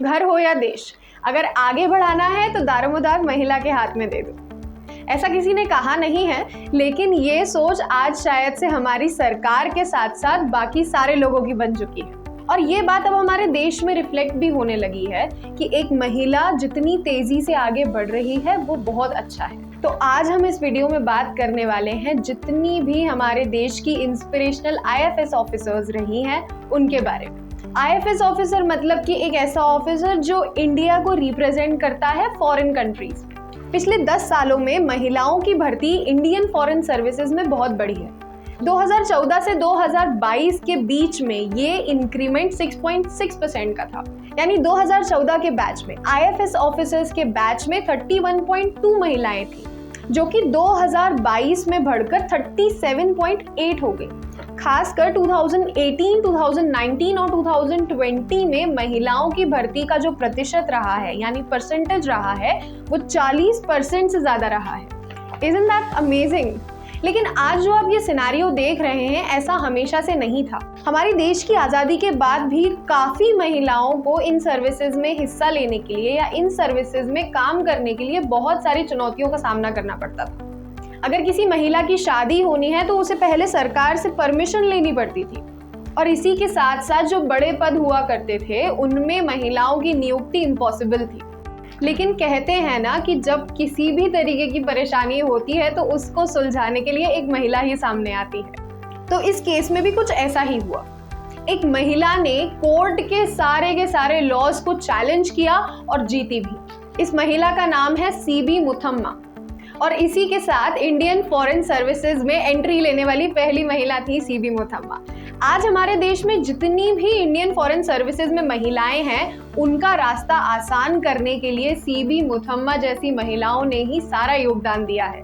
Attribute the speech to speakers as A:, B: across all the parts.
A: घर हो या देश, अगर आगे बढ़ाना है तो दारोमदार महिला के हाथ में दे दो। ऐसा किसी ने कहा नहीं है, लेकिन ये सोच आज शायद से हमारी सरकार के साथ साथ बाकी सारे लोगों की बन चुकी है। और ये बात अब हमारे देश में रिफ्लेक्ट भी होने लगी है कि एक महिला जितनी तेजी से आगे बढ़ रही है वो बहुत अच्छा है। तो आज हम इस वीडियो में बात करने वाले हैं जितनी भी हमारे देश की इंस्पिरेशनल आईएफएस ऑफिसर्स रही हैं उनके बारे में। आईएफएस ऑफिसर मतलब कि एक ऐसा ऑफिसर जो इंडिया को रिप्रेजेंट करता है फॉरेन कंट्रीज। पिछले 10 सालों में महिलाओं की भर्ती इंडियन फॉरेन सर्विसेज में बहुत बढ़ी है। 2014 से 2022 के बीच में ये इंक्रीमेंट 6.6% का था। यानी 2014 के बैच में आईएफएस ऑफिसर्स के बैच में 31.2 महिलाएं थी, जो कि 2022 में बढ़कर 37.8 हो गई। खासकर 2018, 2019 और 2020 में महिलाओं की भर्ती का जो प्रतिशत रहा है यानी परसेंटेज रहा है वो 40% से ज्यादा रहा है। Isn't that amazing? लेकिन आज जो आप ये सिनेरियो देख रहे हैं ऐसा हमेशा से नहीं था। हमारे देश की आज़ादी के बाद भी काफ़ी महिलाओं को इन सर्विसेज में हिस्सा लेने के लिए या इन सर्विसेज में काम करने के लिए बहुत सारी चुनौतियों का सामना करना पड़ता था। अगर किसी महिला की शादी होनी है तो उसे पहले सरकार से परमिशन लेनी पड़ती थी, और इसी के साथ साथ जो बड़े पद हुआ करते थे उनमें महिलाओं की नियुक्ति इम्पॉसिबल थी। लेकिन कहते हैं ना कि जब किसी भी तरीके की परेशानी होती है तो उसको सुलझाने के लिए एक महिला ही सामने आती है। तो इस केस में भी कुछ ऐसा ही हुआ। एक महिला ने कोर्ट के सारे लॉज को चैलेंज किया और जीती भी। इस महिला का नाम है सीबी मुथम्मा, और इसी के साथ इंडियन फॉरेन सर्विसेज में एंट्री लेने वाली पहली महिला थी सीबी मुथम्मा। आज हमारे देश में जितनी भी इंडियन फॉरेन सर्विसेज में महिलाएं हैं उनका रास्ता आसान करने के लिए सीबी मुथम्मा जैसी महिलाओं ने ही सारा योगदान दिया है।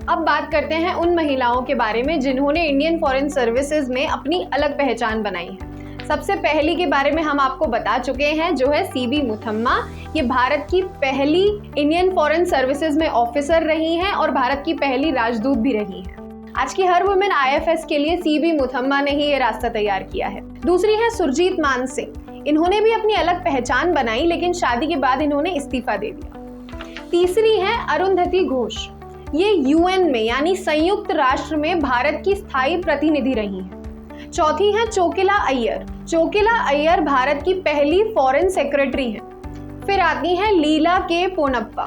A: अब बात करते हैं उन महिलाओं के बारे में जिन्होंने इंडियन फॉरेन सर्विसेज में अपनी अलग पहचान बनाई है। सबसे पहली के बारे में हम आपको बता चुके हैं, जो है सीबी मुथम्मा। ये भारत की पहली इंडियन फॉरेन सर्विसेज में ऑफिसर रही हैं और भारत की पहली राजदूत भी रही हैं। आज की हर वुमेन आईएफएस के लिए सीबी मुथम्मा ने ही ये रास्ता तैयार किया है। दूसरी है सुरजीत मान सिंह। इन्होंने भी अपनी अलग पहचान बनाई, लेकिन शादी के बाद इन्होंने इस्तीफा दे दिया। तीसरी है अरुंधति घोष। ये यूएन में यानी संयुक्त राष्ट्र में भारत की स्थायी प्रतिनिधि रही हैं। चौथी है चोकिला अय्यर। चोकिला अय्यर भारत की पहली फॉरेन सेक्रेटरी हैं। फिर आती हैं लीला के पोनप्पा।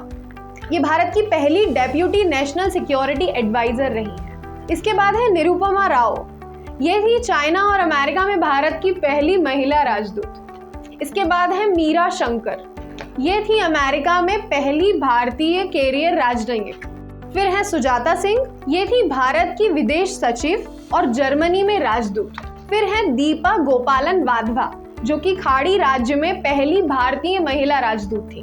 A: ये भारत की पहली डेप्यूटी नेशनल सिक्योरिटी एडवाइजर रही हैं। इसके बाद है निरुपमा राव। ये थी चाइना और अमेरिका में भारत की पहली महिला राजदूत। इसके बाद है मीरा शंकर। ये थी अमेरिका में पहली भारतीय कैरियर राजनयिक। फिर है सुजाता सिंह। ये थी भारत की विदेश सचिव और जर्मनी में राजदूत। फिर है दीपा गोपालन वाधवा, जो कि खाड़ी राज्य में पहली भारतीय महिला राजदूत थी।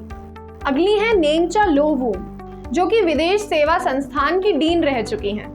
A: अगली है नेंगचा लोवूम, जो कि विदेश सेवा संस्थान की डीन रह चुकी हैं।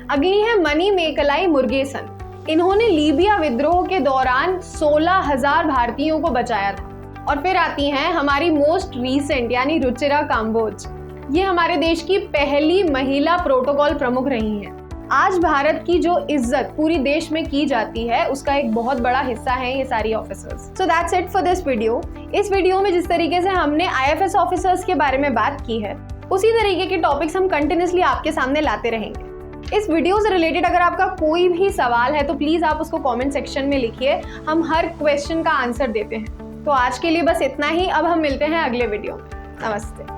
A: अगली है मनी मेकलाई मुर्गेसन। इन्होंने लीबिया विद्रोह के दौरान 16,000 भारतीयों को बचाया था। और फिर आती हैं हमारी मोस्ट रीसेंट यानी रुचिरा काम्बोज। ये हमारे देश की पहली महिला प्रोटोकॉल प्रमुख रही हैं। आज भारत की जो इज्जत पूरी देश में की जाती है उसका एक बहुत बड़ा हिस्सा है ये सारी officers. So that's it for this video. इस वीडियो में जिस तरीके से हमने आईएफएस ऑफिसर्स के बारे में बात की है उसी तरीके के टॉपिक्स हम कंटिन्यूसली आपके सामने लाते रहेंगे। इस वीडियो से रिलेटेड अगर आपका कोई भी सवाल है तो प्लीज आप उसको कमेंट सेक्शन में लिखिए, हम हर क्वेश्चन का आंसर देते हैं। तो आज के लिए बस इतना ही। अब हम मिलते हैं अगले वीडियो में। नमस्ते।